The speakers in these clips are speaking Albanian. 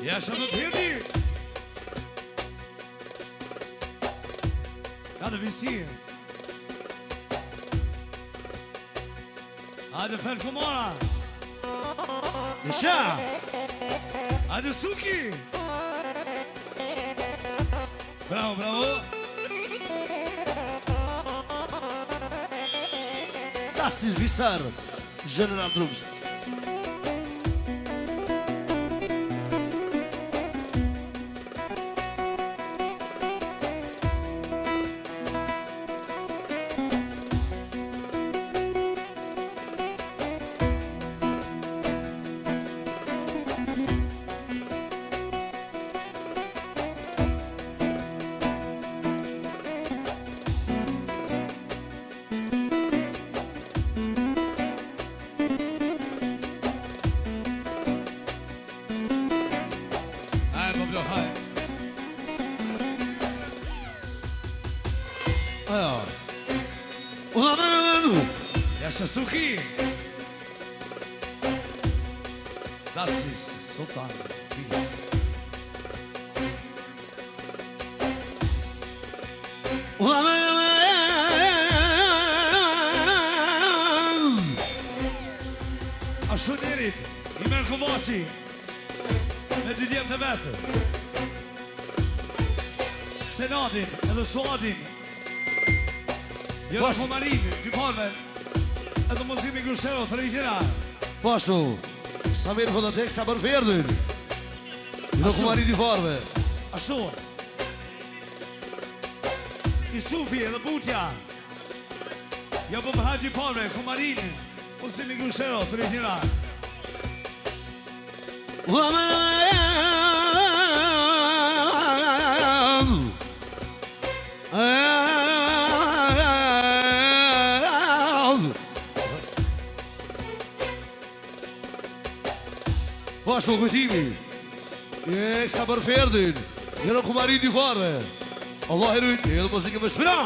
Ja, shë të tjeti. Ja, dhe visie. Hajde Fer Kumara. Isha. Hajde Suki. Bravo, bravo. Tasis Visar, General Drums. Suki. Das ist Sultan Beats. Ashtu njerit, I merë Kovaci me dy djemë të vetë. Senadin edhe Suadin. Jërë Komarin, dy parve. Edhe muzimi Grusero, të rejtjera. Pashtu, Samir Fodatek sa për ferdin. Në Kumari di farve. Ashtu. Isufi edhe Butja. Ja po përhajt dy parve, Kumarin. Muzimi Grusero, të rejtjera. Pashtu këtimi. Sa për ferdin. Në Kumari di farve. Allah e rujt, edhe muzike me shpira.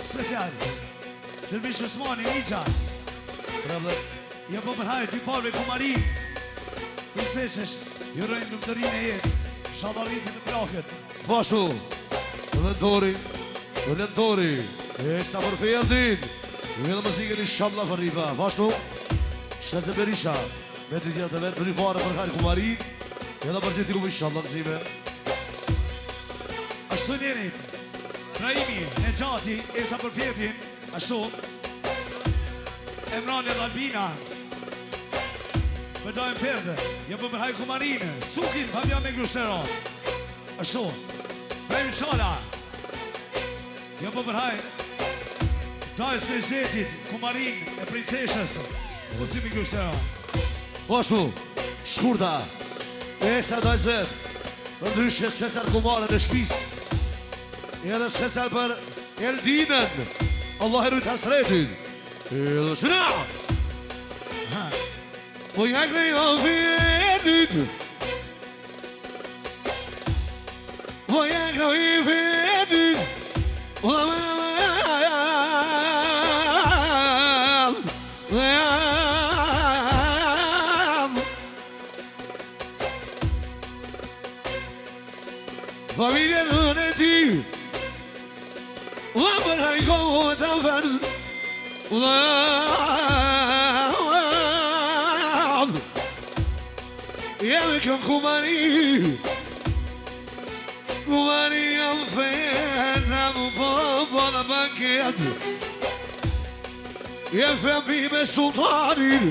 Special. Dërbish Osmani, Mija. Ja po përhajt dy parve Kumarin. Princeshesh, jurojnë në mëtërin e jetë. Shadaritin e plakët. Pashtu. Vëllëndori. Sa për ferdin. Edhe muzike në shabla për rifa. Pashtu. Shëtë Berisha, me të tjetë të vetë, në një farë për Hajnë Kumari, edhe për gjithi kumë isha, Allah nëzime. Ashtu njerit, Traimi, Nejati, Esa për fjetin, ashtu, Emrani dhe Albina, për dojmë ferde, ja për Hajnë Kumarinë, Sukin, Fabian me Grusero, ashtu, Prejmë Shala, ja për Hajnë, Dajës në Zetit, Kumarinë e Princeshës, Muzimi Grusero. Pashtu, shkurta, Esa Dajzet, për ndryshke special Kumare në shpis, edhe special për Eldinën, Allah e rujt hasretin, edhe shpina! Po jak në jo fjetit, po jak në jo fjetit, familje në ti, la për hajko të fërë, jemi këm Kumari, Kumari jam fejnë, në më po në banket, jem fembi me sultanin,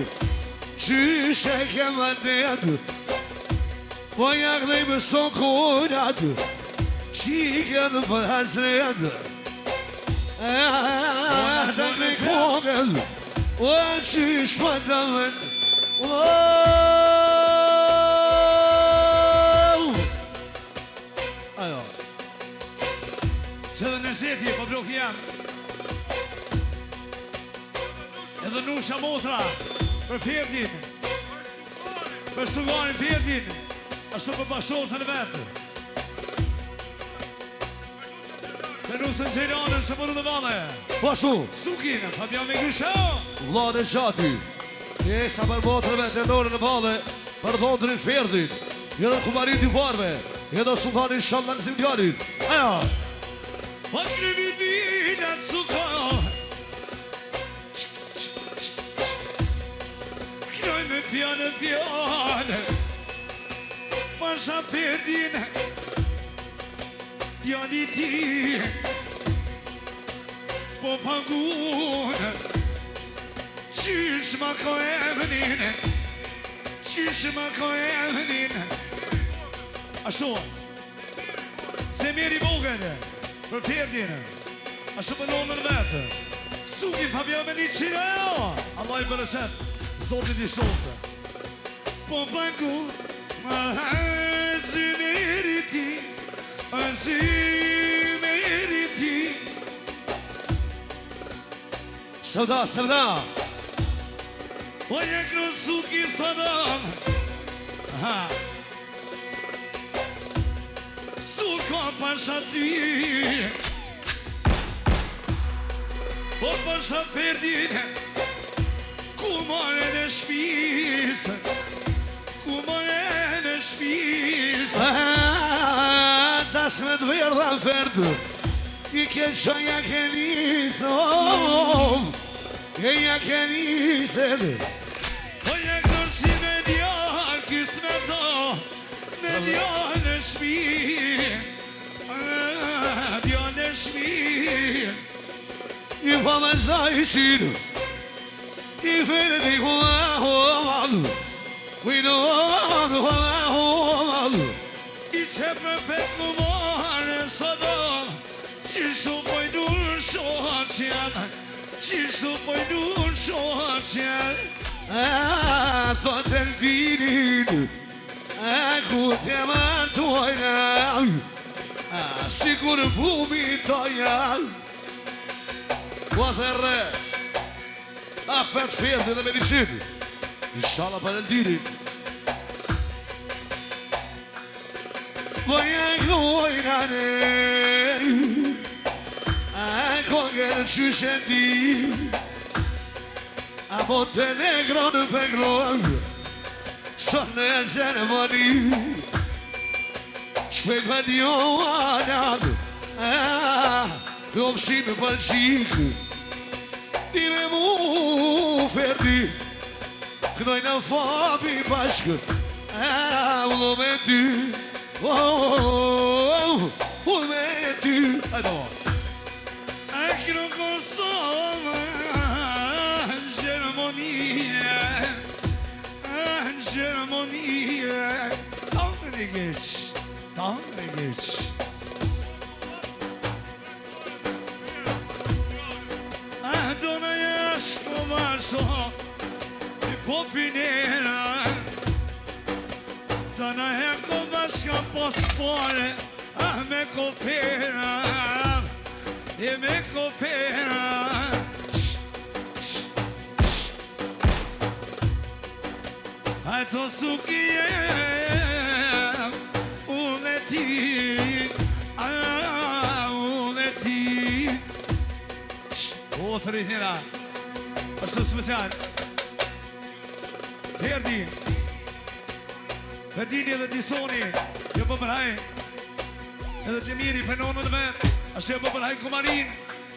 qyshe kemë ndetë, po jak dhe me sokonat, qikën për hasret, të në kongën, o qysh për të vend, ajo. Se dhe në Zeti, po blok jam. Edhe Nusha Motra, për fjetin, për Suganin fjetin, ashtu për bashkëtorët në vetë. Dhe Nusën Gjejranën që përru dhe vale. Pashtu, Sukin, Fabian me Grusero. Vlad e Qati, Esa për motrëve të nore në vale, për dhondrin Ferdin, edhe kumarit i varve, edhe sultanin Shallan Zimdjanin. Aja! Akrivit vinat suka Knoj me fjane Pasha Ferdin Djali ti Po pagun Qysh ma ko emnin Ashtu Se meri vogën Për Ferdin Ashtu për nonën vetë Suki Fabian me një qira Allah i bërëshet Zotit i sotë Po pagu Ma zëmeriti Sëvda Po jekru suki sadam Suka pasha ty Po pasha Ferdin Kumare në shpis Tash me të verdha Ferd I ke qoja ke nisë Ja ke nisë Po jekru si në djarë Kis me to Në djarë në shpis I pa me zda I shiru I Ferdi hualu hualu I qepë fet kumare sadam Qishu pojdur shoqen Qishu pojdur shoqen Thot e l'dinin Ku te martojna Sigur bumi toja Ku a thërre A pet Ferdin dhe me një qitë Inshallah për l'dinin Voja glojna ne Kongën qyshen di A Montenegro në penglon Son në ceremoni Shpejt me dio anad Këmshim për qik Ti me mu Ferdi Kënoj në fabi bashkë Ullo me ty Ullo me ty Ajdo Akro Kosova Gjermonie Tangën e geç Dona jashko varso I po finera Dona heko vashka pospore Me kofera Me kofera Ato suki unë e ti O, të rritnira është të special Ferdin edhe Disoni Jo për përhaj Edhe të miri për nonën dhe Ashtë jo për përhaj kumarin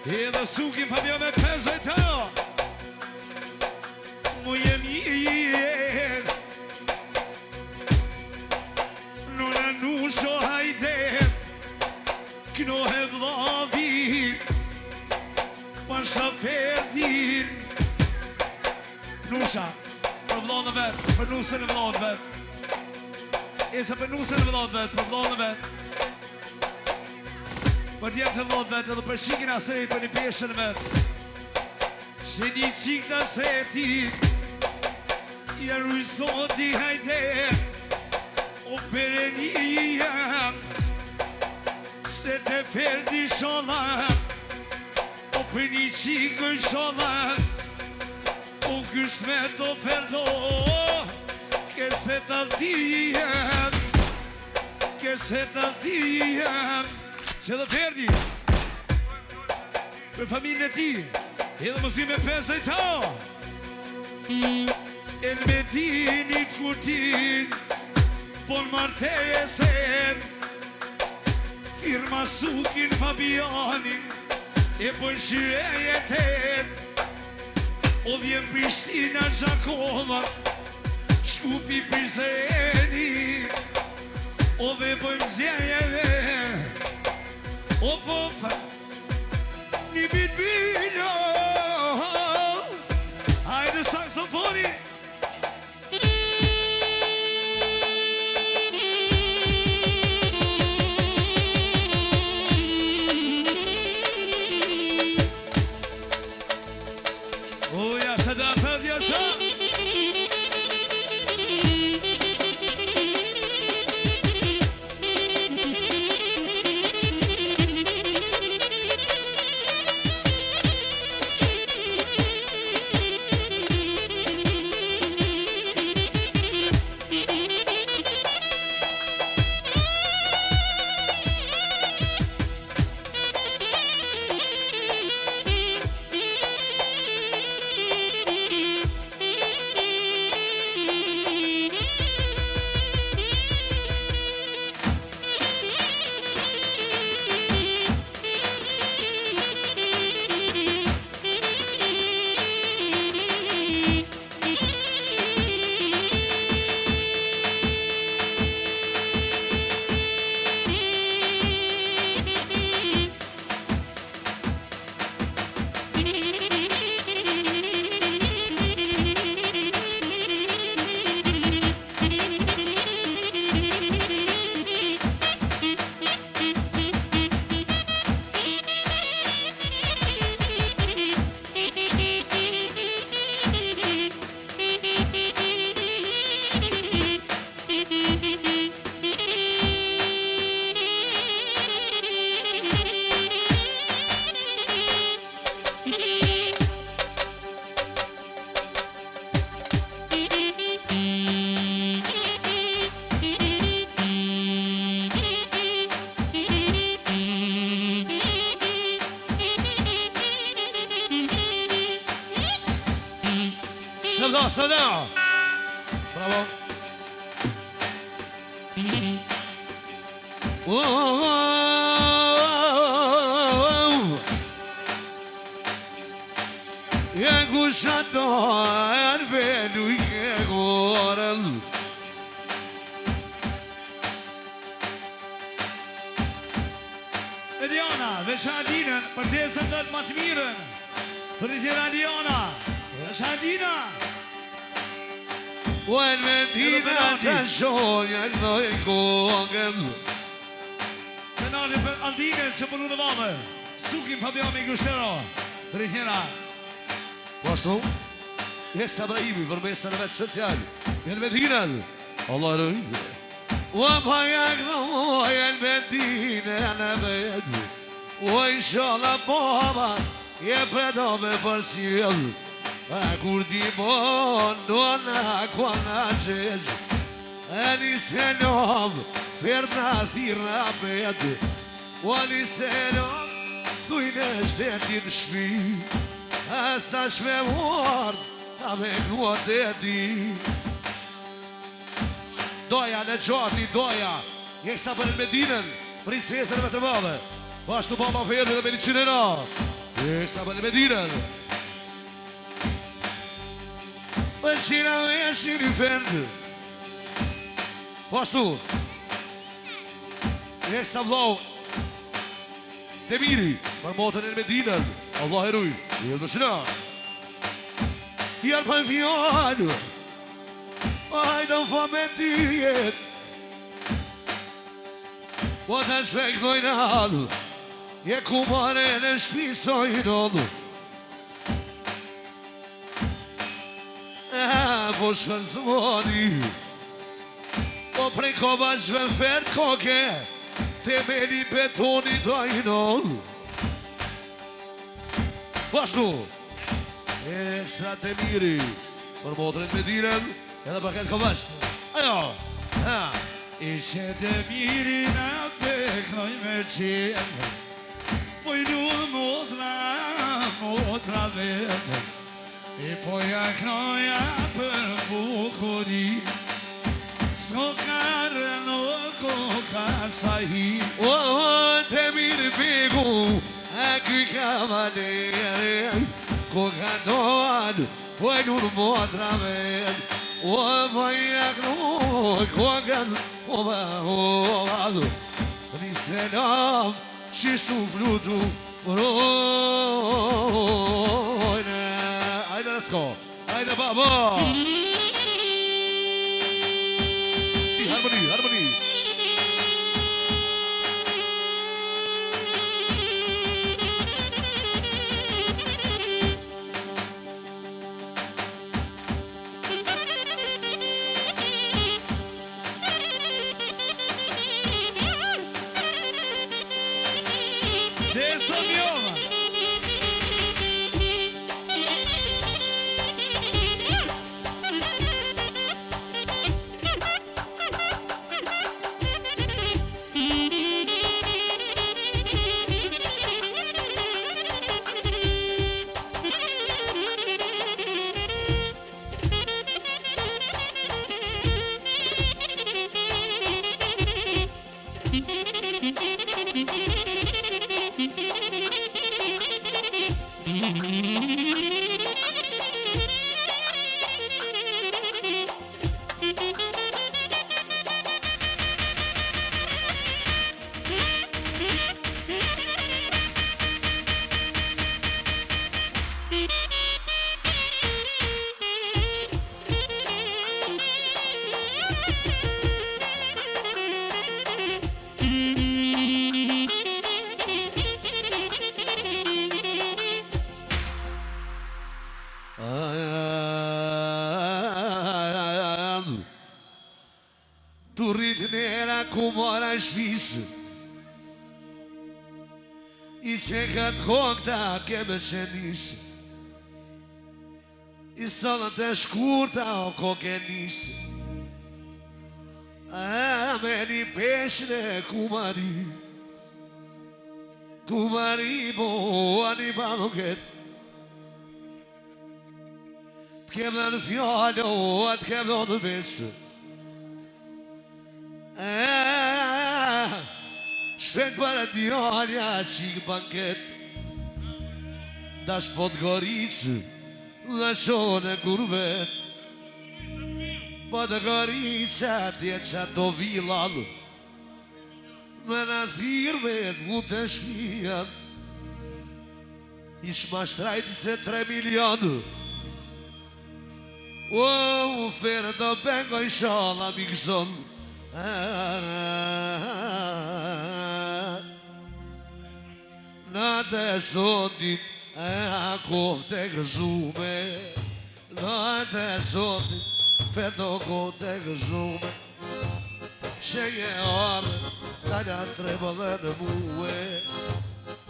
Edhe suki Fabian me pezë e të Mu jem jetë Nusho hajde Kno he vdhavi Pasha Ferdin Nusha Për vdhanë vetë Për nusën e vdhanë vetë Esa për nusën e vdhanë vetë Për vdhanë vetë Për djemë të vdhanë vetë Edhe për shikin asej Për një peshën vetë Që një qik të seti Ja rujzoti hajde O perenija Se te Ferdi shola O për një qikë shola O këshmet o perdo Kërse të dhjem Që dhe Ferdi Për familjen e ti Edhe mësi me pesë e ta El me Valentinit Kurtin Po në martejen Firma Sukin Fabianin E po në shyre jetet O vjen Prishtina Gjakova Shkupi Prizeni O dhe bëjmë zjejeve O fofa Një bit bilo Hajde saksofoni O jasha da fed jasha Sada. Bravo. Ya gushato arvelu yegoral. Ediana, veçadinën për të sëndët më të mirën. Për të Ediana, veçadina. والمدينة تشون يقضي كوكب Penale për Aldinën që përnu në vame Sukin Fabiani Grusero Rihjera Po ashtu Jesta Brahimi për mesën e vetë special Medinën Allah e rëjtë Wa يقضي المدينة نبد وإن شاء الله بابا يبدأ بفرسيل Kur di dona kona qeq Ani selam Ferna thira bet Ani selam Thujnë shtetin shpi Asta shme mor Ta me kruat e di Doja në gjati doja Jeksta për në Medinën Prinsesën me të madhe Bashtu baba Ferdi dhe Melicinena Jeksta për në Medinën Shina me shini fendë Pashtu Jeksta vlau Demiri Për motën e Medinën Allah e ruj Jel më shina Fjallë për fjallë Ajdo fa me tyjet Po të shpektojnë alë Je kumare në shpisojnë alë Po shkën zvoni Po prej kovashve fert koke Temeli betoni dojnon Pashtu Ekstra Temiri Për motrin Medinën Edhe për këtë kovasht Ajo Ishe Temiri në beknoj me qenë Po i du motra vetë E po ja knoja për bukuri s'ko karë nuk o ka sa hi O të mirë begu a ky kavaler ko ka doan po e nur motraven o po ja knoja ko ka ovado Ni selam qishtu flutu rojnë Ajde let's go Ajde baba Harmoni, harmoni Tu rritë nera ku mora shpisë I qekat kokta keme qenisë I sëllën të shkurta o koke nisë Me një peshne kumari bo ani banuket T'kem dhe në fjallë o atë kem dhe në besë Shpek për e djallja qikë banket Dash pot goricë dhe shone kurbet Pot gorica tje qa do vilal Me në thirmet mu të shpijan Ish ma shtrajtë se 3 milion O, ferë do bengo i shala mi gëzon Në të sotit a kofte gëzume Në të sotit feto kofte gëzume Shënje arë Talja trebëllë në muë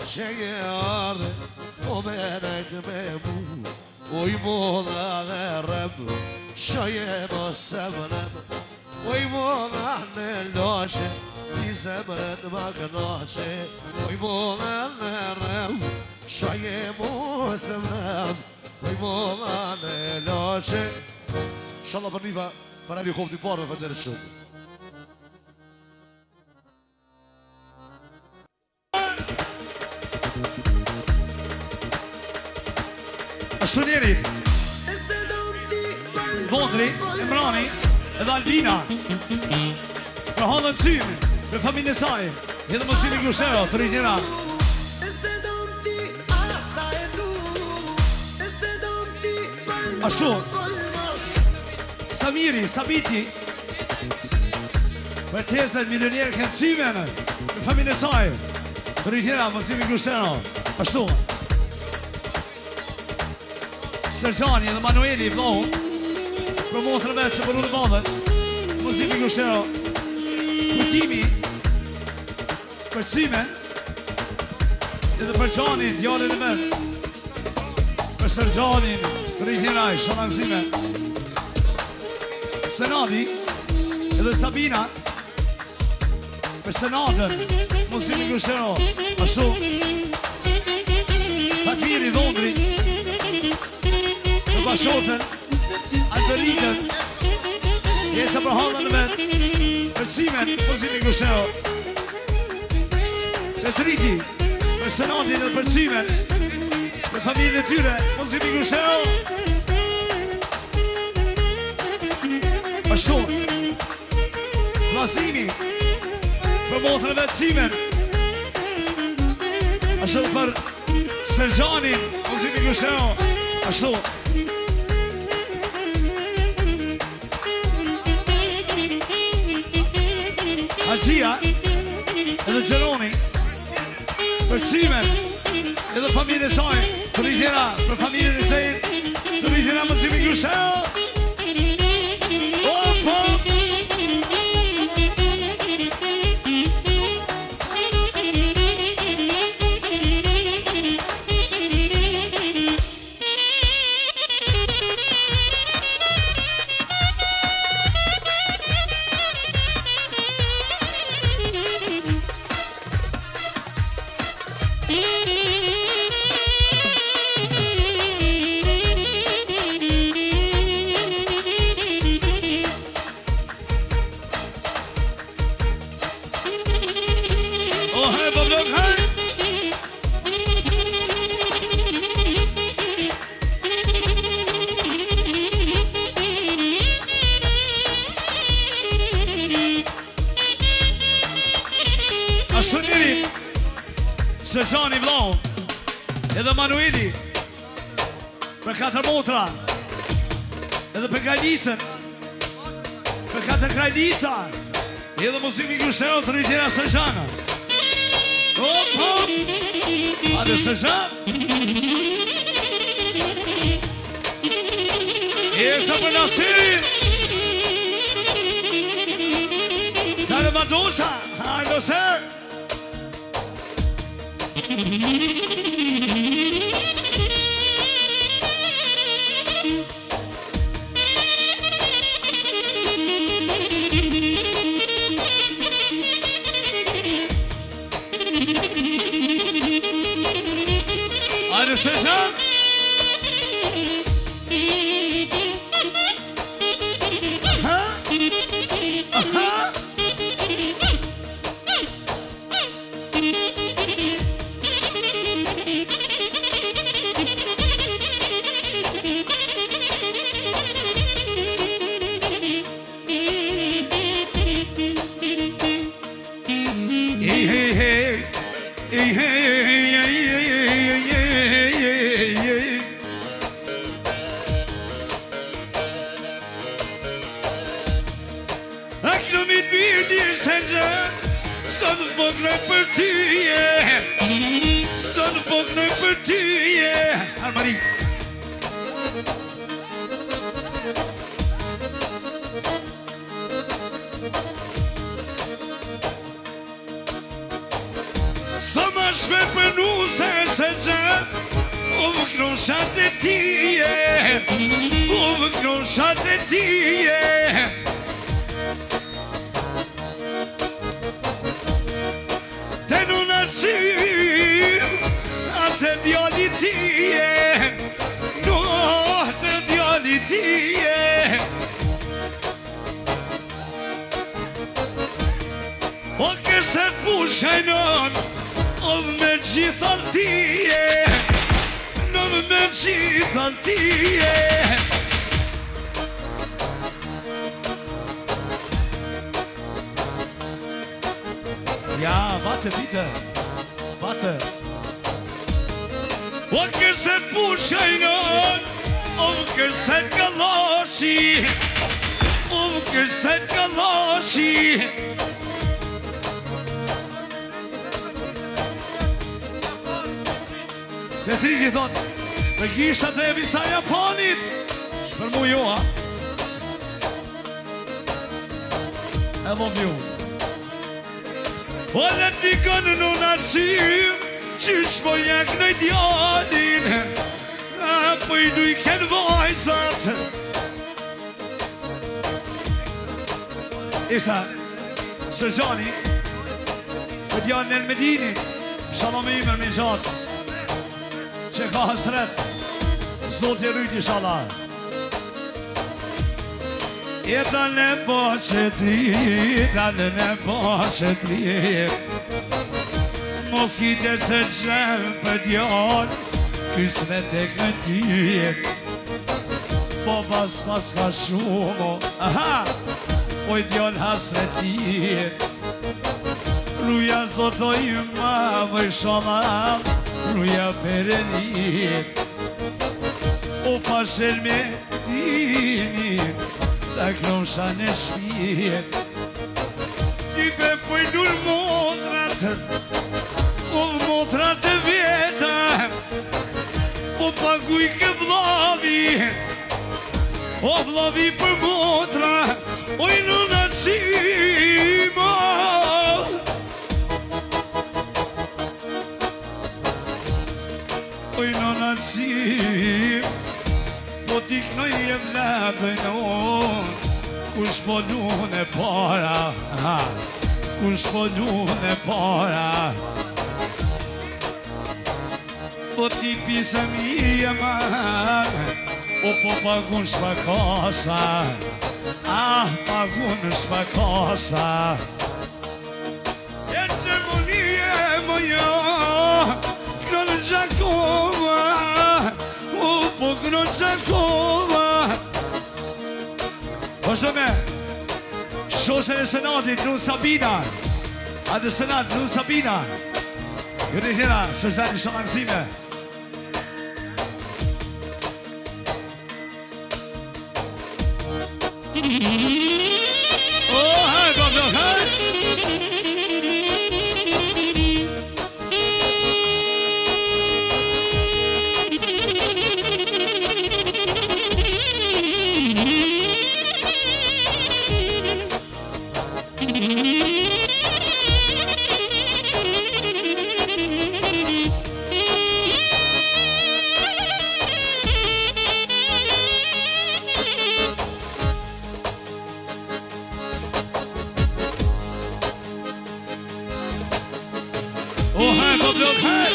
Shënje arë O menajtë me mu Oj mola dhe rëmë Shënje më sëmërëm Oj mola në loshe I zemrën më kënoshe Oj mola në rëmë Shënje më sëmërëm Oj mola në loshe Inshallah për niva Për helikopti parë me fënderë shumë Ashtu njerit Vondri, Emrani edhe Albina Për hallën symi Për familje saj Edhe mësimi Grushero të rritjera Ashtu Samiri, Sabiti Për tezët milionjerë kënë symen Për familje saj të rritjera mësimi Grushero Ashtu Sergjani dhe Manueli vlohë Për motrë me që përru në badhet Mëzimi Grushero Kutimi Për cimen Edhe për Gjanin, djallin e mërë Për Sergjanin Për i kjeraj, shanazime Senadi Edhe Sabina Për Senatën Mëzimi Grushero Ashtu Fatiri Dhondri bashkotën, Alberitën, Jesa për hallën në vetë, për Simen, Muzimi Grusero, për Triti, për Senatin dhe për Simen, për familjen e tyre, Muzimi Grusero, ashtu, Vlasimi, për motrën e vetë Simen, ashtu për Serxhanin, Muzimi Grusero, ashtu. Alcia, edhe Gjeroni, për Simen, edhe familjen e saj, të rritjera, për familjen e saj, të rritjera Muzimi Grusero. Serxhani vlau, edhe Manueli, për 4 motra, edhe për Krajnicën, për 4 Krajnica, edhe Muzimi Grusero të rritjera Serxhana. Hop, hop, hajde Serxhan. Jesa për Nasirin, Tane Madosha, hajde Ser. Hajde Serxhan. Aha. Aha. Marie. Sa më shme për nuse se gjë, o vëknon shatë e tije, o vëknon shatë e tije. Te non arsim, atë djali tije, no atë djali tije. O këse pushajnon, o me gjithan tije, no me gjithan tije. Ja, vate vite, vate. O këse pushajnon, o këse kalashi, o këse kalashi. Petrici thot, me gishtat e visa Japonit, për mu joa. I love you. O let t'i kënë në narsim, qysh po jak në djalin, po i dujken vajzat. Ishta Serxhani, për djalin e Medini, shalom i me gjatë, që ka hasret, Zoti rrit inshallah. Jetën e boqe ti, jetën e boqe ti. Mos kite se qenë për djallë, kysme të këti. Po pas ka shumë, aha, oj djallë hasretit. Ruja zotoj ma më shumë, ruja perenit. O pasher me dini, ta kromsha në shpjet. Type pëjdur motrat, o motrat e veta. O paguj ke vlavi, o vlavi për motra, oj nëna qima. Oj nëna qima. Po t'i knoj e vladën kush po lune para, kush po lune para. Po t'i pisa mi e marë, o po pagun shpakasa, pagun shpakasa. E qërmonie më jo, kënë Gjakova, po kënë Gjakova. Po shome, shoshën e senatit, Nun Sabina, atë senat, Nun Sabina. Jëri tjera, sërzati shalangësime. Oh, hej, bablo, hej! Oh, hej, bablo, hej!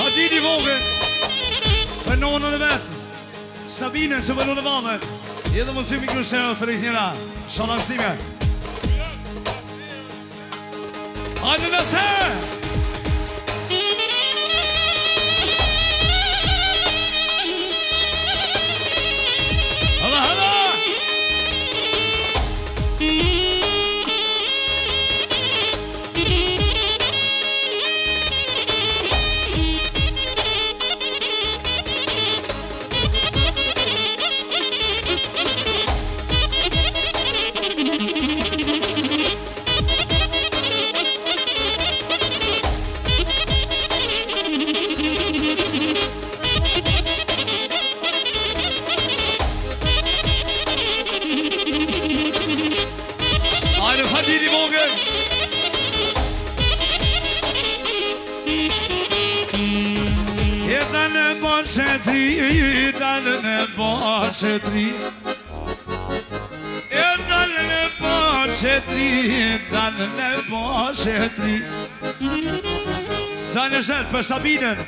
Hadini vogën, për nonën e vetë, Sabinën që për nonën e valët, edhe mësimi kërësherët për i njëra, shalangësime. Hajde nëse! Hala, hala! Hajde Hadini vogën! Jetën e boqe tri, jetën e boqe tri. Jetën e boqe tri, jetën e boqe tri. Dajnë shetë për Sabinën,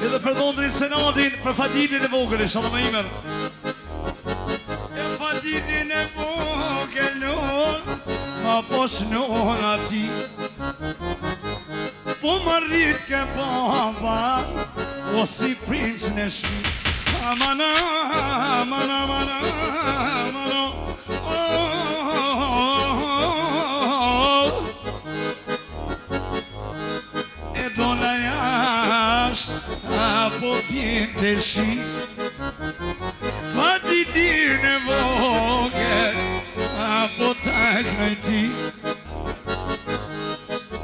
edhe për dhondrin senatin, për Fadinin e vogën, shalom e imer. E Fadinin e vogën, ma posh non ati. Po më rrit ke baba, o si princ në shpi. Amana, amana, amana, amana, e dona jashtë, apo pjen të shi. Fadinin e vogën, apo tak në ti.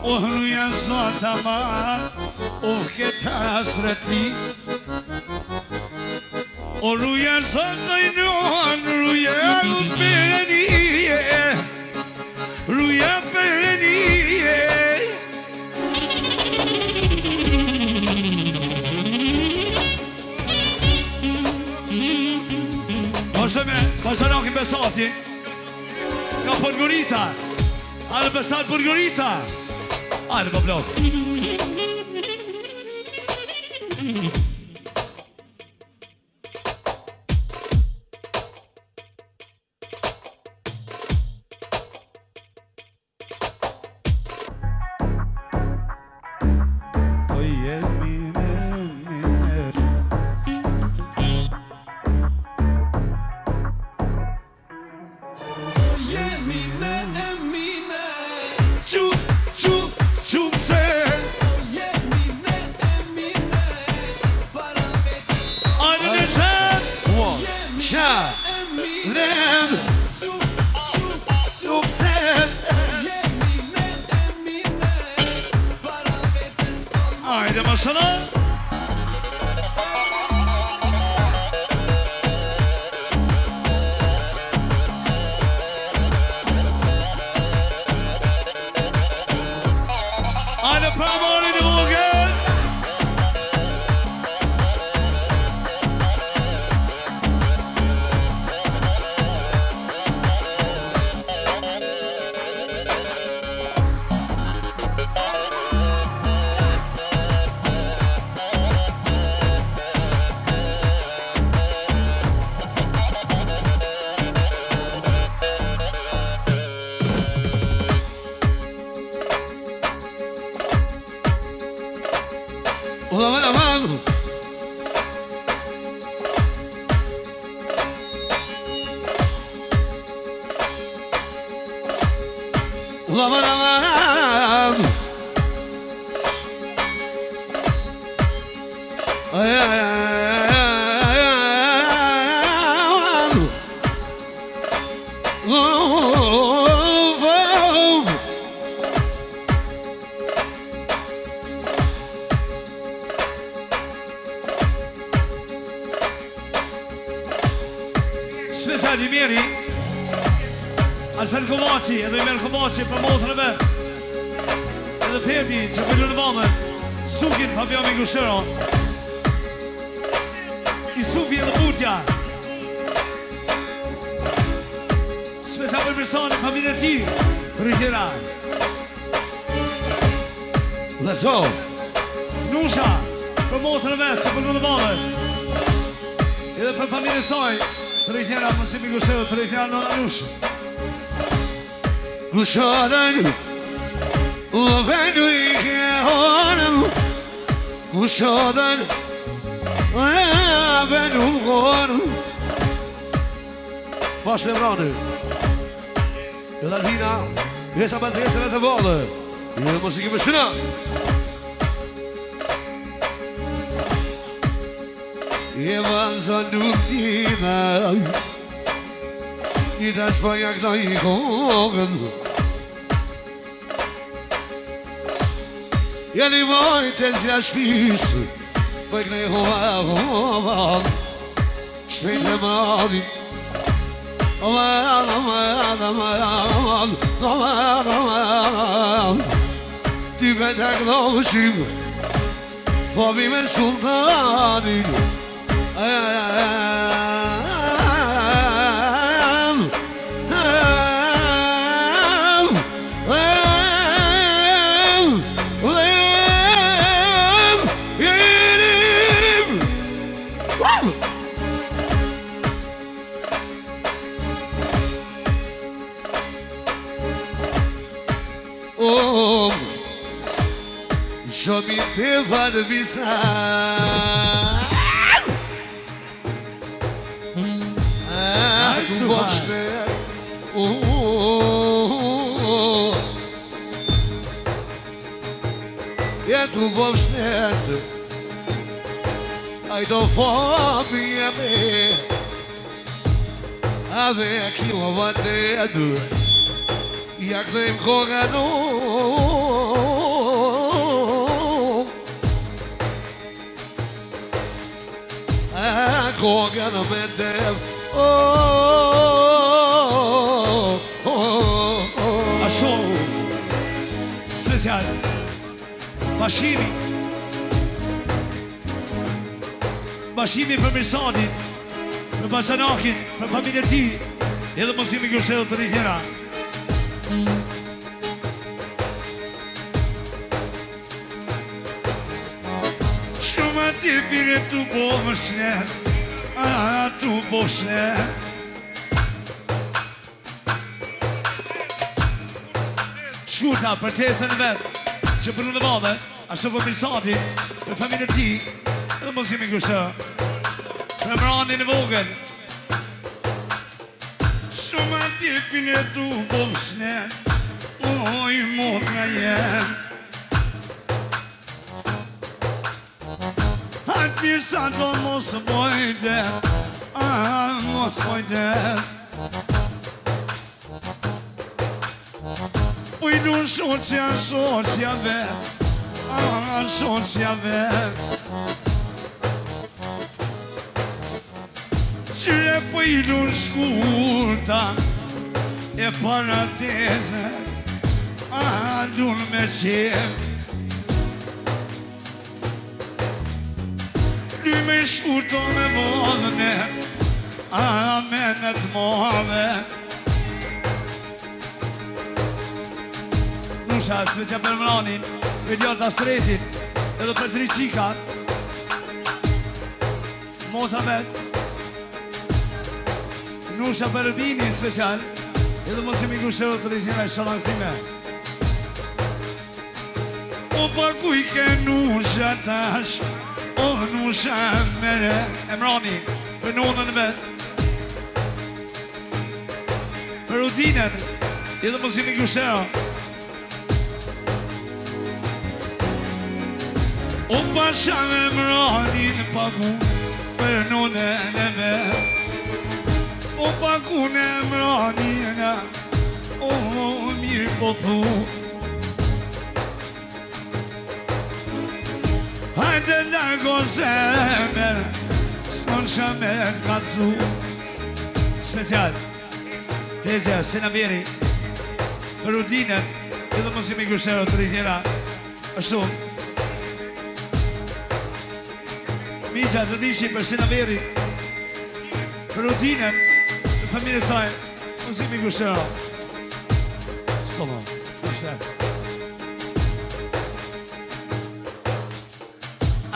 Oh, nuja zota ma, oh, këtë hasret li. O ruja së të inon, ruja Perenie, ruja Perenie. Vazhdarokin Besati nga Podgorica. Hajde Besat Podgorica. Hajde po blok. Hajde më shënë. Hajde pravori në vogën. Special i mjeri Alfen Kovaci edhe Imer Kovaci për motrën e vetë edhe Ferdi që pëllur në valën Sukin Fabian Mingrushero I Sufi edhe Burtja Special për Mirsani familje ti për i tjera Lezo Nusha për motrën e vetë që pëllur në valën edhe për familje saj për i tjera mësi Mingrushero për i tjera në Nushë Kushadan Lavenu I kehanam Kushadan Lavenu Ghanam Bash me mrani E Lalvina Jesa bandreseve të vallë E musiki me shuna E vanza nullina I da Spanja këta I kongën Jeni vajtë e zja shpisë Për këne hova Shpejt e madhi Ti për të këllëshim Fabi me sultanin Shomi te vadë visa Tu boshte Ja tu boshte Ai do fabi e me Ave aquilo batendo Ja këdhejmë koga kongën me dev Ashtu Special Bashimi Bashimi për Mirsadin Për Bashanakin Për familje ti Edhe mosimi Gjursel të një tjera Shumë ati fire tu bo më shnet Tu bo shnet Shkurta për tesën e vetë Që për në madhe Ashtu për Mirsadin Për familje ti Edhe mosimi Gjursel Për Emranin e vogën Shumë ati fine tu bo më shnet Oj, mot nga jen Hajt mirë sa do mos vojde Mos vojde Po i du shoqja vet Shoqja vet Qyre po i du shkurta E paratezet Dun me qem Me shkurto me vodhëne Amenet move Nusha, svecja për Emranin Për djorta Sretit Edhe për 3 qikat Motra vet Nusha për Albinin special Edhe mosimi Gjursel të rejtjena e shalansime O pa kuj ke nusha tash O nusha mere Emrani Për nonën vet Për Udinen Edhe mosimi Gjursel O pasha Emranin paku Për nonën e vet O paku në Emranin O mirë po thu Hajde largo zemër S'kon shamer ka cu Special Tezja, Sinaveri Për Udinen Edhe mosimi Gjursel të rritjera Ashtu Mija të dishi për Sinaveri Për Udinen Për familje saj Mosimi Gjursel Solo Ishte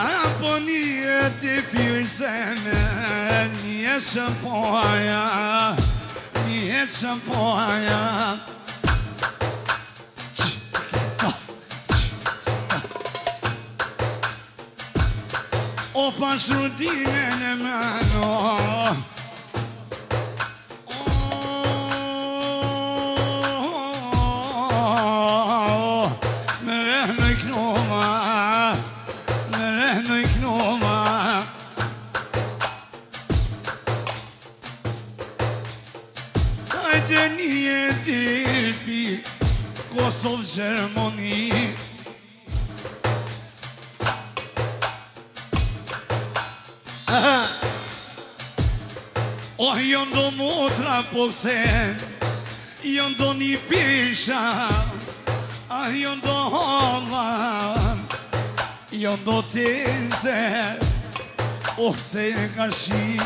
Apo një të fjoj zeme Një shëmpoja Një shëmpoja O pashrutime në mano Kosovë Gjermoni Oh, jo ndo motra po ksen Jo ndo një pisha Jo ndo holla Jo ndo teze Oh, se ka shi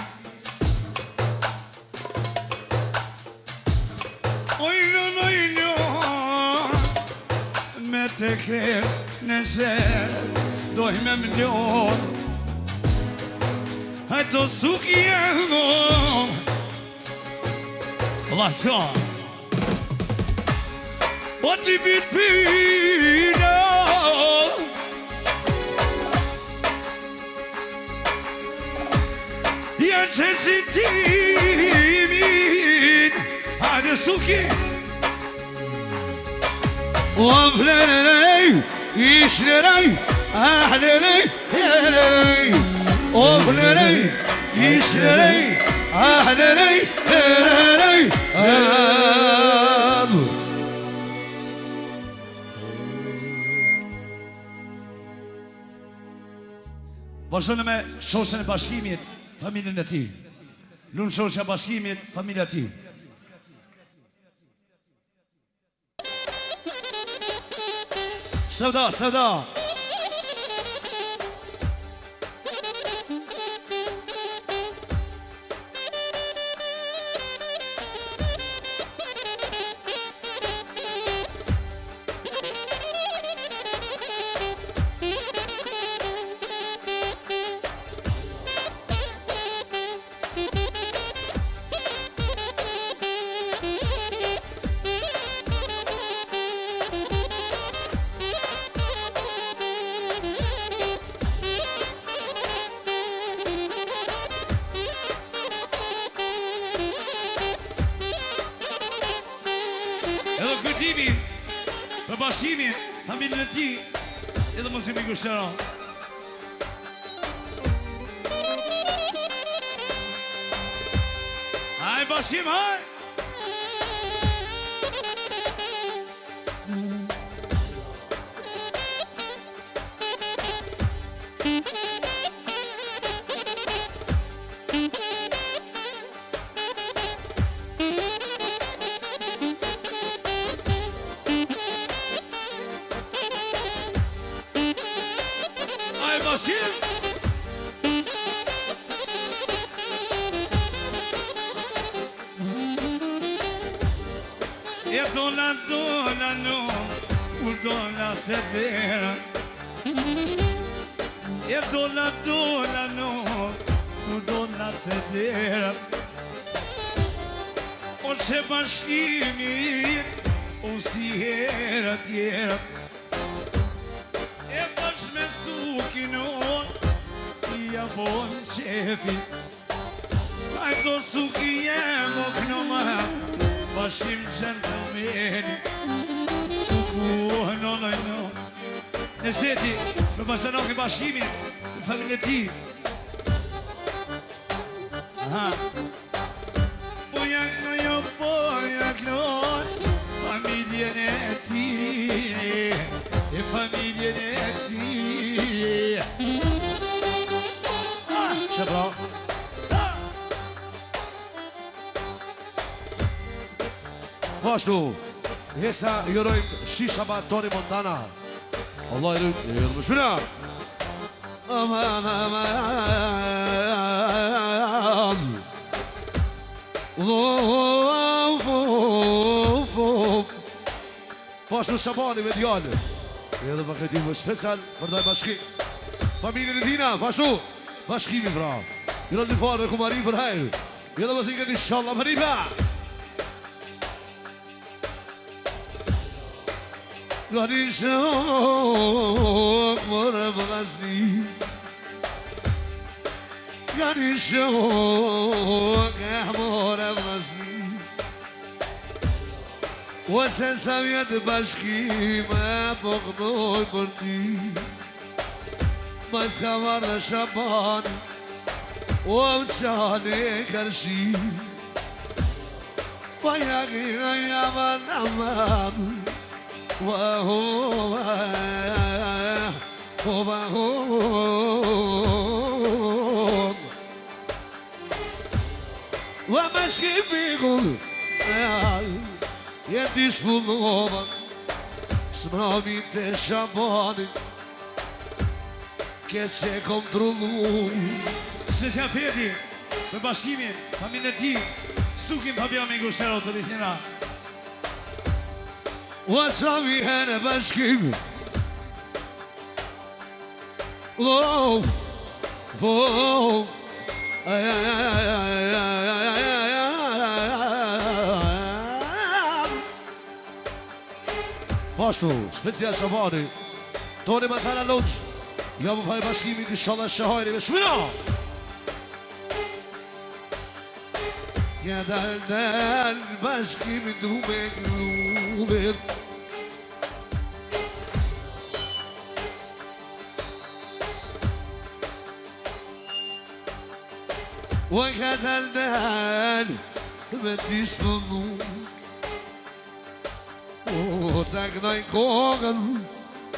Të kres në zërë Doj me mlon Hajto suki e ngon Lasha O t'i bit pina Janë që si timin Hajde suki وفلاني يشلري أحلري هلري وفلاني يشلري أحلري هلري Vazhdojnë me shoqën e bashkimit familjen e tij. Lunë shoqja bashkimit, familja e tij. Sevda, sevda. Edhe kujtimi për bashkimin, familjen e tij, edhe mos i mikushëron. Haj bashkim, haj! Haj bashkim! E dona no, u dona te vera. E dona no, u dona te vera. O që bashkimi, o si hera tjera. E bash me sukinon, i javon qefi. Hajto suki jem o knoma, bashim gentlemani. No. Në zeti, me bashkënoki bashkimin, në familjen e tij. Aha. Pojak no, familjen e tij, e familjen e tij. Që bra. Pashtu, hesa jurojmë Shisha ba Tony Montana. Allah i rujtë, e më shpina. Aman. Pashtu Shabani me djallë. Edhe për këtë më special për dojë bashki. Familjen e tina, pashtu. Bashkimi pra. Jurojmë një farë dhe kumari për hajrë. Edhe më zingën inshallah për riba. Gani shok mërë vëgazni. Gani shok e mërë vëgazni. Ose sa vjetë bashkime po këdoj për ti. Mas ka marrë dhe Shabani, o më qane kërshi. Pa jaki nga jaman aman. Bashkimi jetë disponova, s'mrami të Shabani, këtë që kontrolu. Special Fedi, për bashkimin, familjen e tij, Sukin Fabian Mengusero të rritjena. Wasami hene bashkimi. Pashtu, special Shabani, Tony Montana Lodge. Ja më faj bashkimi të shala shahajri me shmina. Ja dal bashkimi dume grume. Wa ka dal me disfunu. O tak noj kokën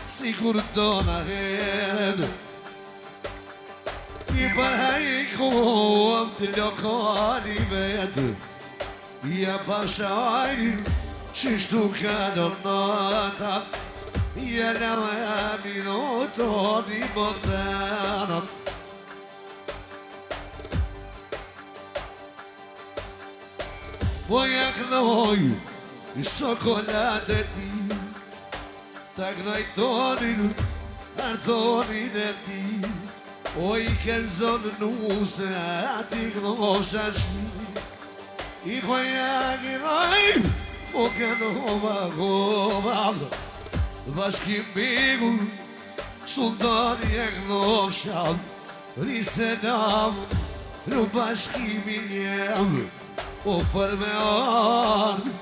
si kur do na hedh. I përhejkum të lokali vetë Ja pashajnë Qishtu ka do nata Jena me minuto di botana Poi knoj I sokolate ti Ta knoj tonin Artonin e ti O I ke zonë nuse Ati knosha shmi I koja knoj O ke nova Bashkim bigu Sultani e knosha Risenam Në bashkimin jem O për me arë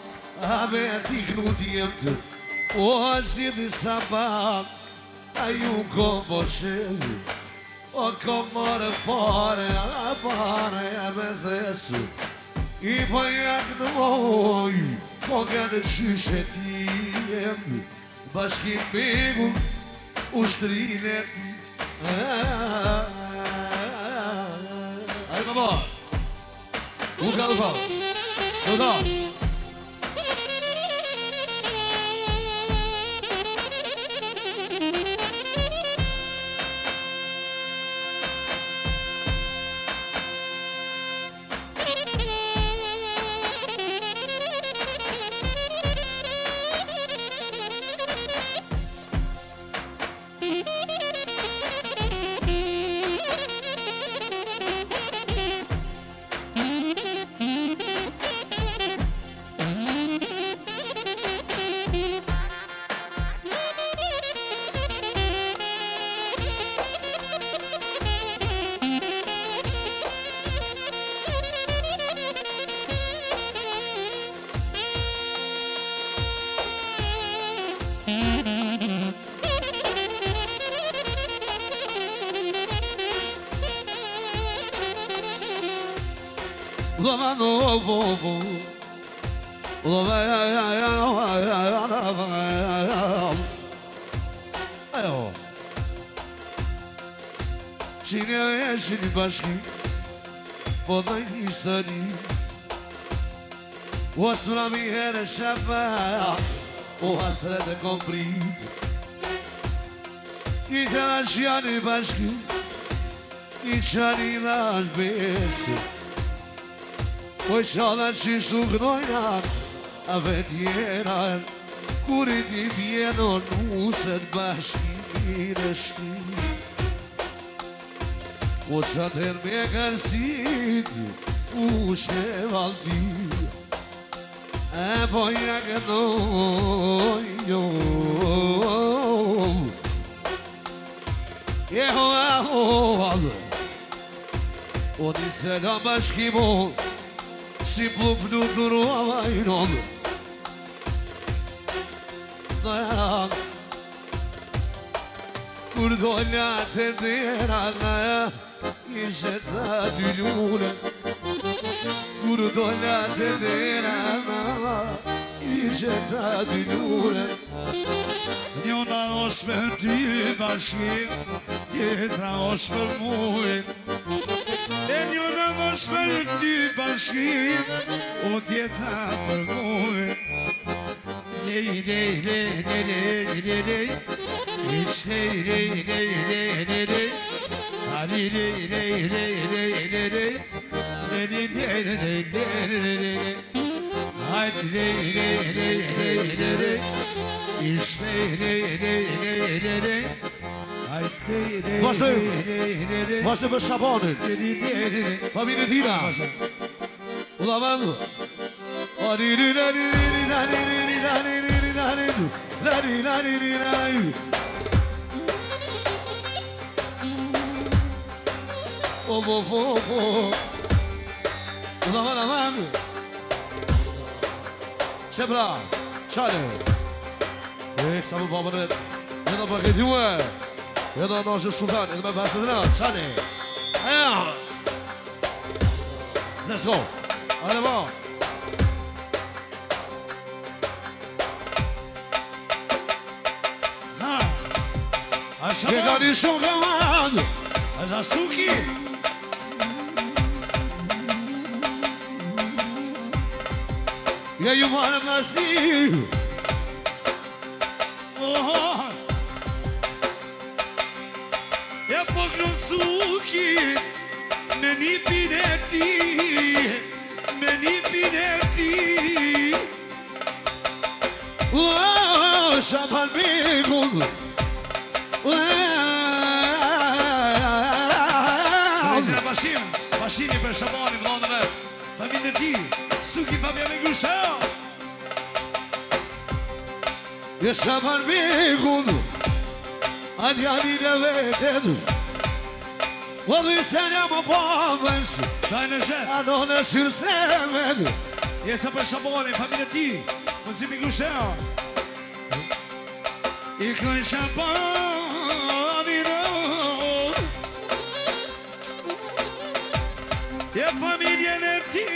A me ti knut jem të O që një sabat A ju ko po shenë O ko marë pare A pare e me thesu I po jak në moj Po ka në qyshe ti jem Bashkim bigu Ushtrin e ti Ajde baba U ka duha Soda Lova novo Lova Ajo Qine e shini bashki Po dhe histori O asmra mi here shafa O hasret e komprit I të rashjani bashki I qani dhe ashbesi Po qala qishtu knojna A vetjera Kur I ti vjeno nuset bashkin e shti Po qater me kërsit U shevalti E po ja kënoj Jeho e hoal O një selam bashkimo Si plufnu të ruajnon Dajan Kur dolla të dera Ishe të dy lune Kur dolla të dera Ishe të dy lune Njona është për ty bashkim Tjetra është për muin E njona është për ty bashkim O tjetra për muin Lej, lej, lej, lej, lej, lej Ish lej, lej, lej, lej, lej, lej Hadi lej, lej, lej, lej, lej, lej Lej, lej, lej, lej, lej, lej, lej Hadi lej, lej, lej, lej, lej, lej Ish lej, lej, lej, lej, lej, lej Vashtë për Shabanin Familje tina Ula vandu Ula vandu Shebra Qale Sa më babërët Edhe për këtë juë Edhe në është sultan, edhe me pasë të rëtë, qani Aja Let's go Ale ba Ha Ke ka një shumë këmand Aja Suki. Ja ju marëm nasni. Ja pokrum Suki me nipin e ti, me nipin e ti. Shaban Begun. Bashimi për Shabanin, vëllanëve, familjen e ti, Suki Fabian me Grusel. Ja Shaban Begun. Anjani dhe vetet. O dhe sen jam o babës. Daj në zhet. Ado në syrsemet. Jesa për Shabanin, familjen e ti, Mëzimi Grusel. I kënë Shabanin, e familjen e ti,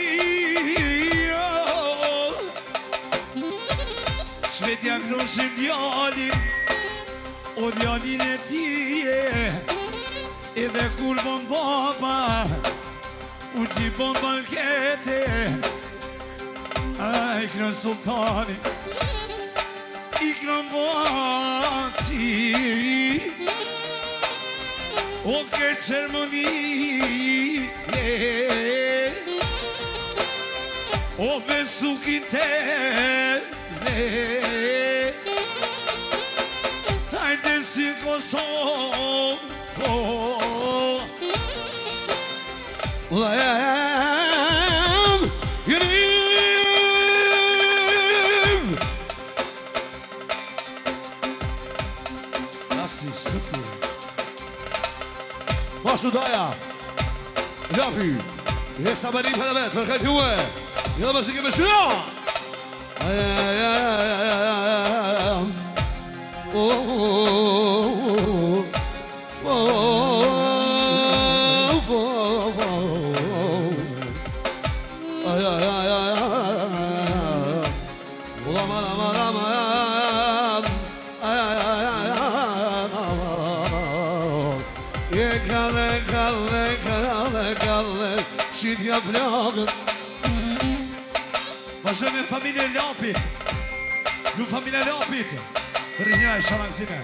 shvetja groshin djalin, o djalin e ti, edhe kur bon baba, u gjibon bankete, a i kënë sultani, i kënë basi, o ke ceremoni, o me Sukin tele, hajde si Kosovo. Lam Grim. Nasi Suki. Bashtu daja. Lafi. Jesa bani për vetë, për këtë juve. Jeda më sikë me shura. Shitja flakët. Vazhdojmë me familje Lapit. Ju familja Lapit. Rrinjaj shamangzime.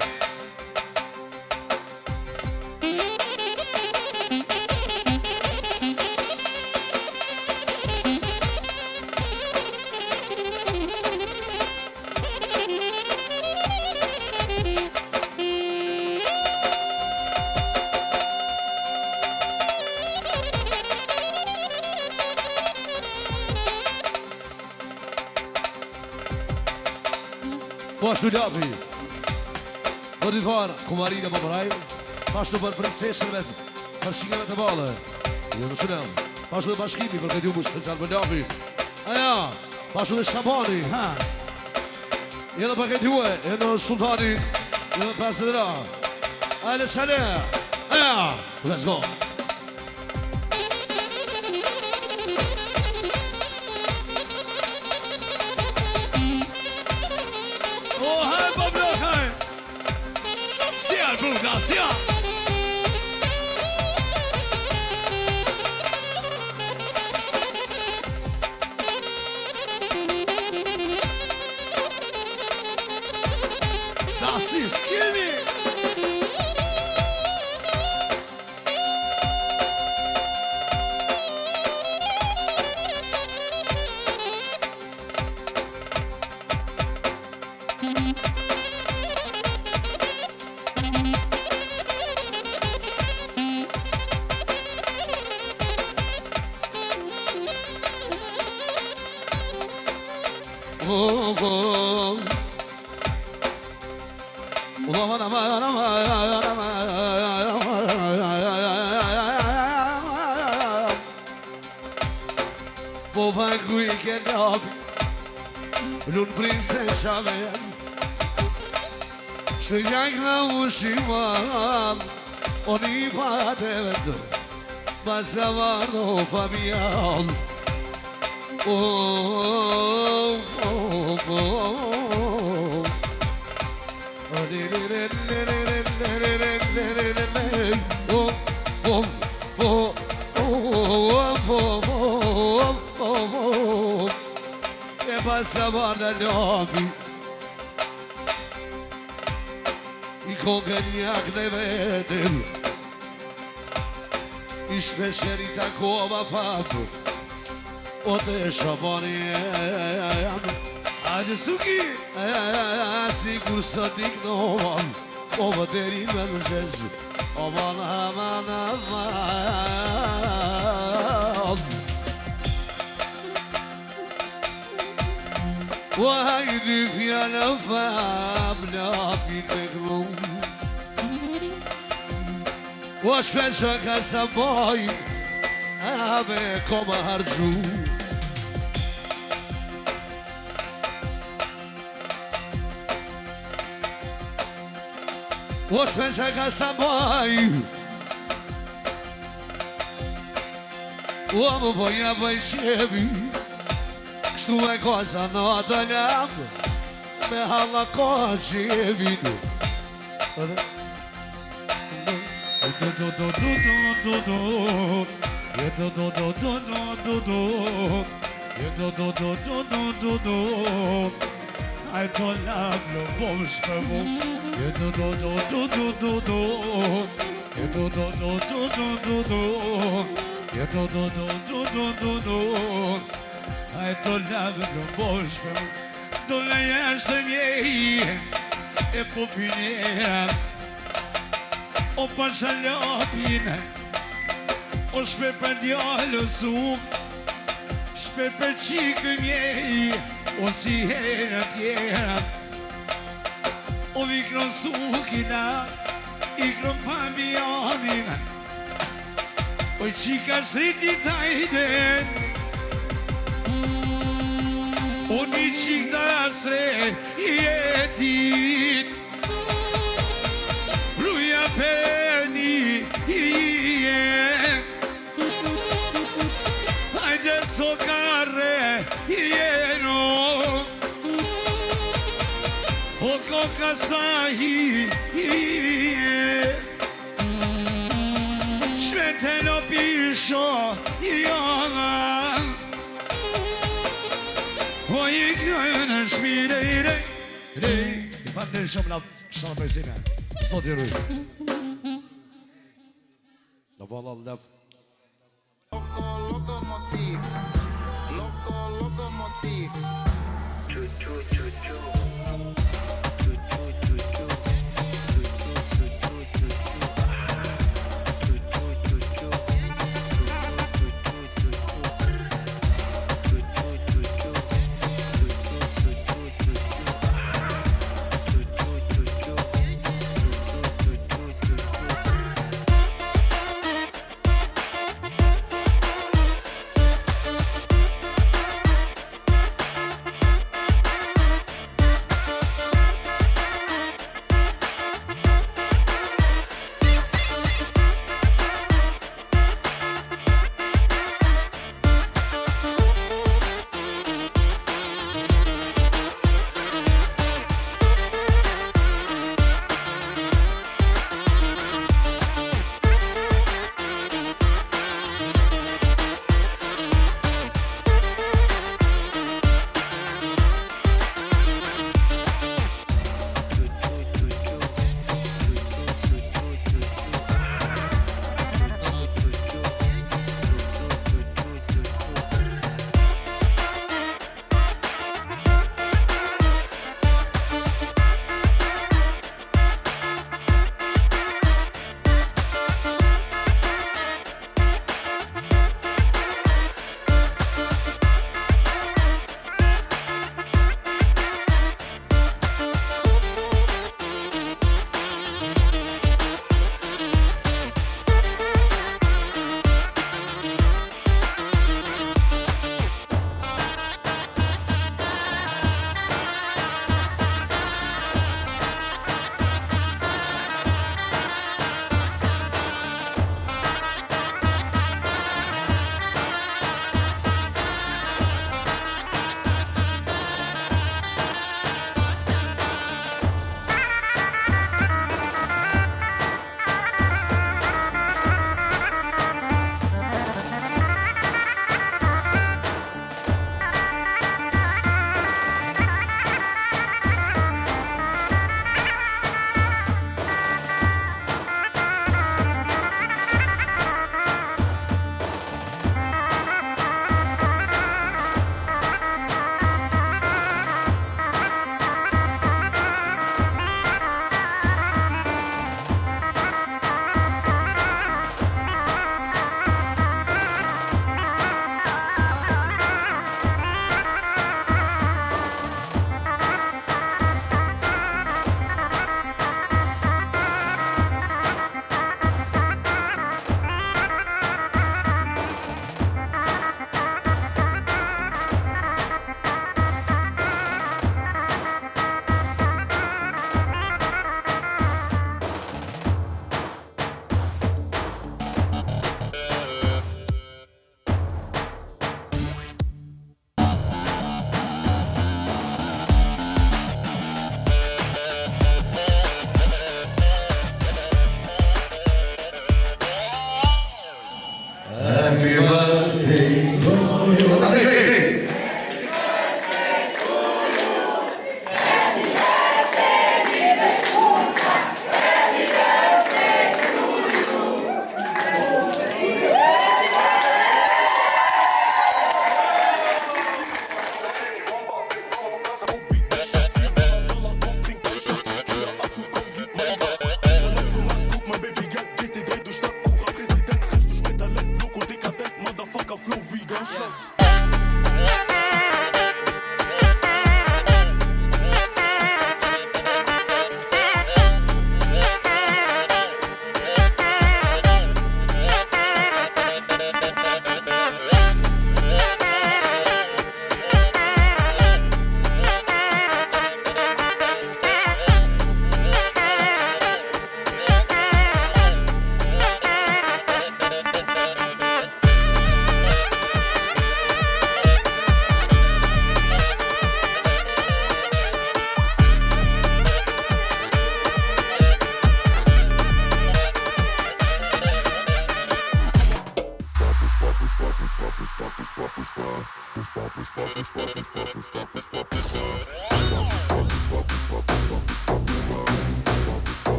Pashtu Lapi. Do t'i farë, kumarina për mëraj. Pashtu për prinsesën vetë, për shingeve të bale. Jo në qënem. Pashtu dhe bashkimi për këtë ju më special për Lapi. Aja, pashtu dhe Shabani. Edhe për këtë juve, edhe në sultani, edhe në pasë dhe ra. Ajde qëne. Aja, let's go. Gracias. Gracias, Kimi. Po vangu i ke Lapi, l'un princesa ven, që jak na ushiman, oni pate vend, pasavano Fabian. s'ka barë dhe lopi I kokën jak dhe vetëm I shpesherita kova fapë O të shabani jam Hajde Suki Sigur së t'ignovan O vëteri me në zhezë O bana mana O hajdi fjallë fab Lapin me glum O shpesha ka sa boj Ave koma hargju O shpesha ka sa boj O më boja bëj shebi Kështu e koza në atë lam Me halla koha shebi Ai to love lo bom shpëvu Je do Ai to love lo bom shpëvu Do le jashtë njej E po finera O pasha lopin O shpe për djallë suk Shpe për qikë mjej O si herë tjera O vikron sukina Ikron famionin O qika sriti tajden O një qik të asre jetit Ruja peni Hajde sokare jeno O koka sahi Shvetelo pisho jona O i knojë në shmire I rej I fatë në shumë la shumë përsime Sot i rujë Në valla lëp Lokomotiv Lokomotiv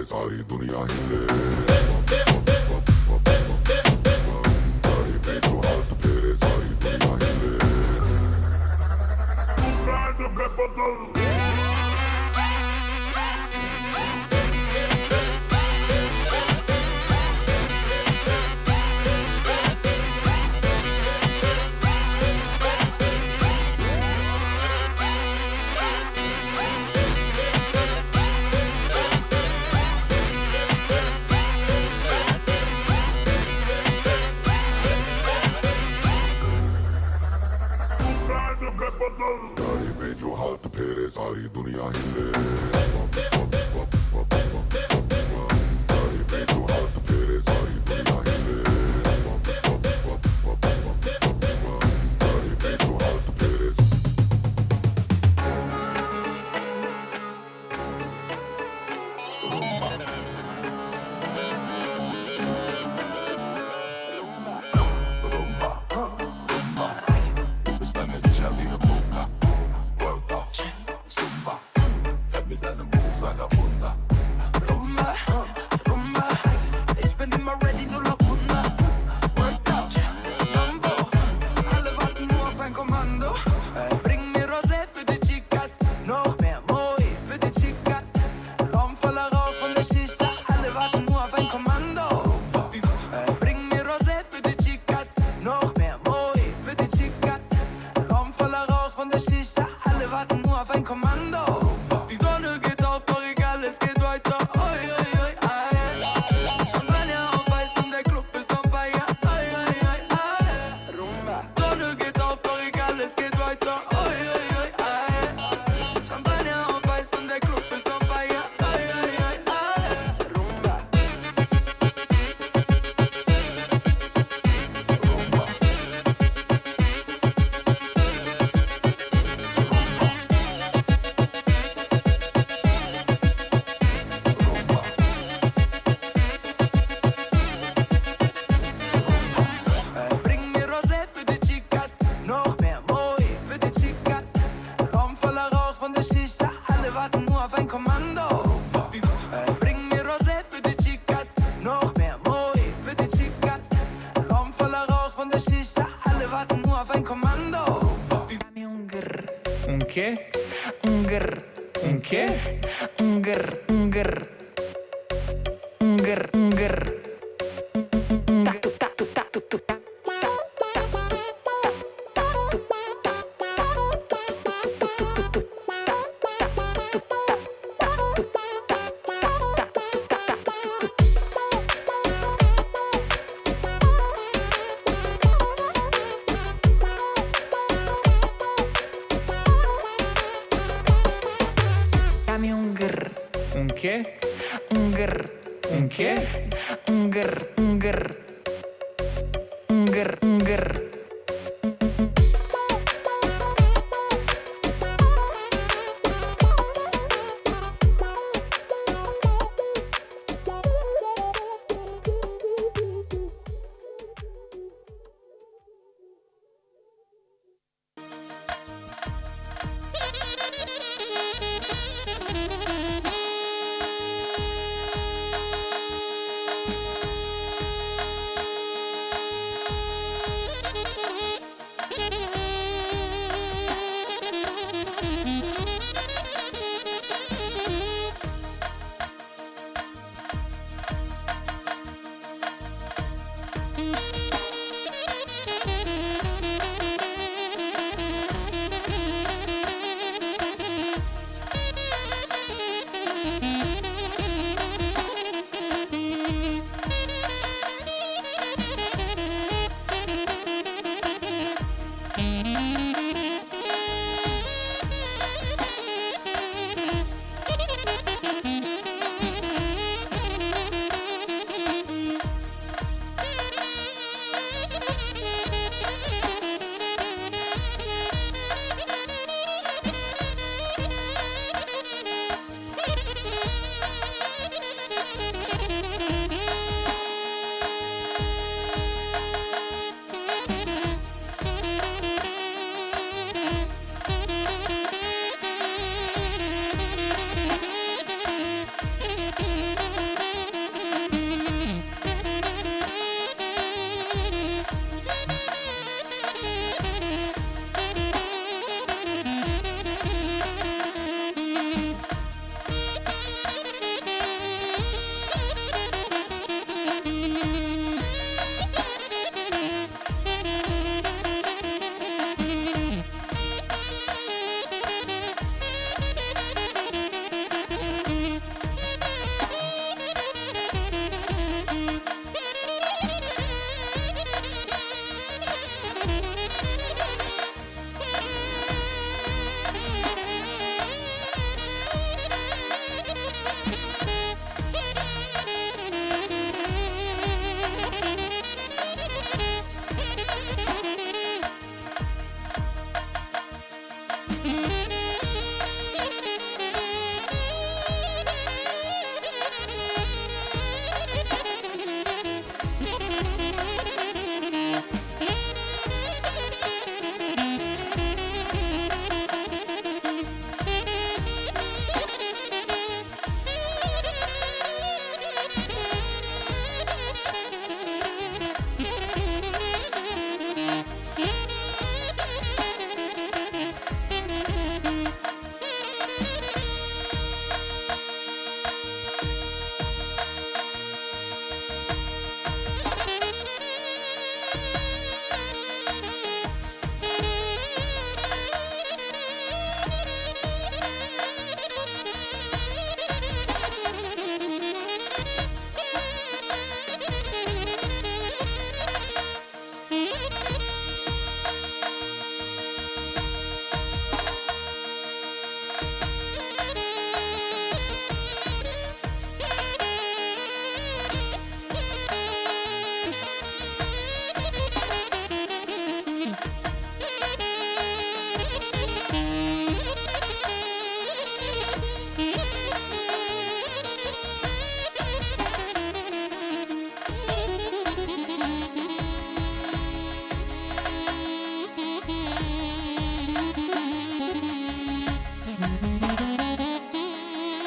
सारी दुनिया हिले तारी पे जो हाथ फेरे सारी दुनिया हिले ब्रांड में बदल गाड़ी पे जो हाथ फेरे सारी दुनिया हिले गाड़ी पे जो हाथ फेरे सारी दुनिया हिले गाड़ी पे जो हाथ फेरे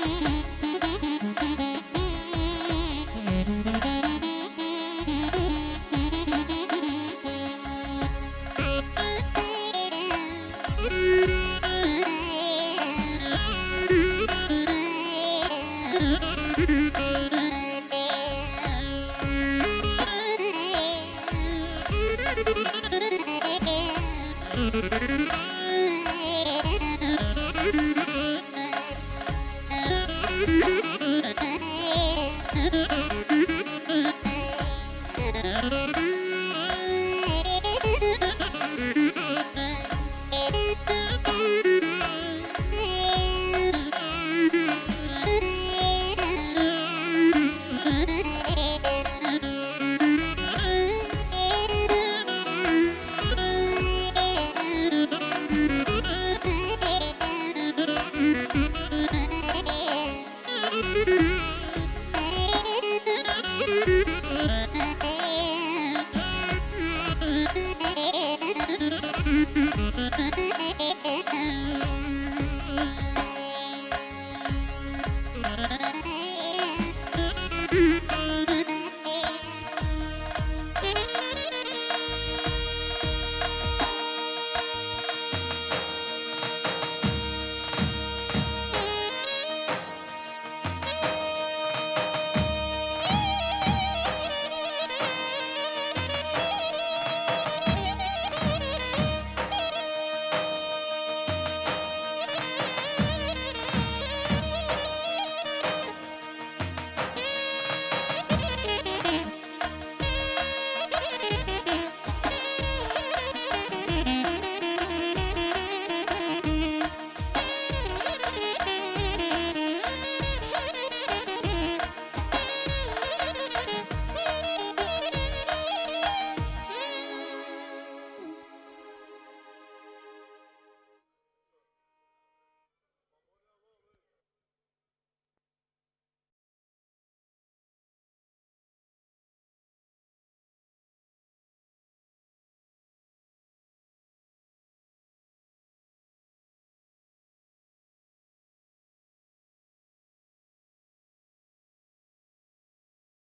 Thank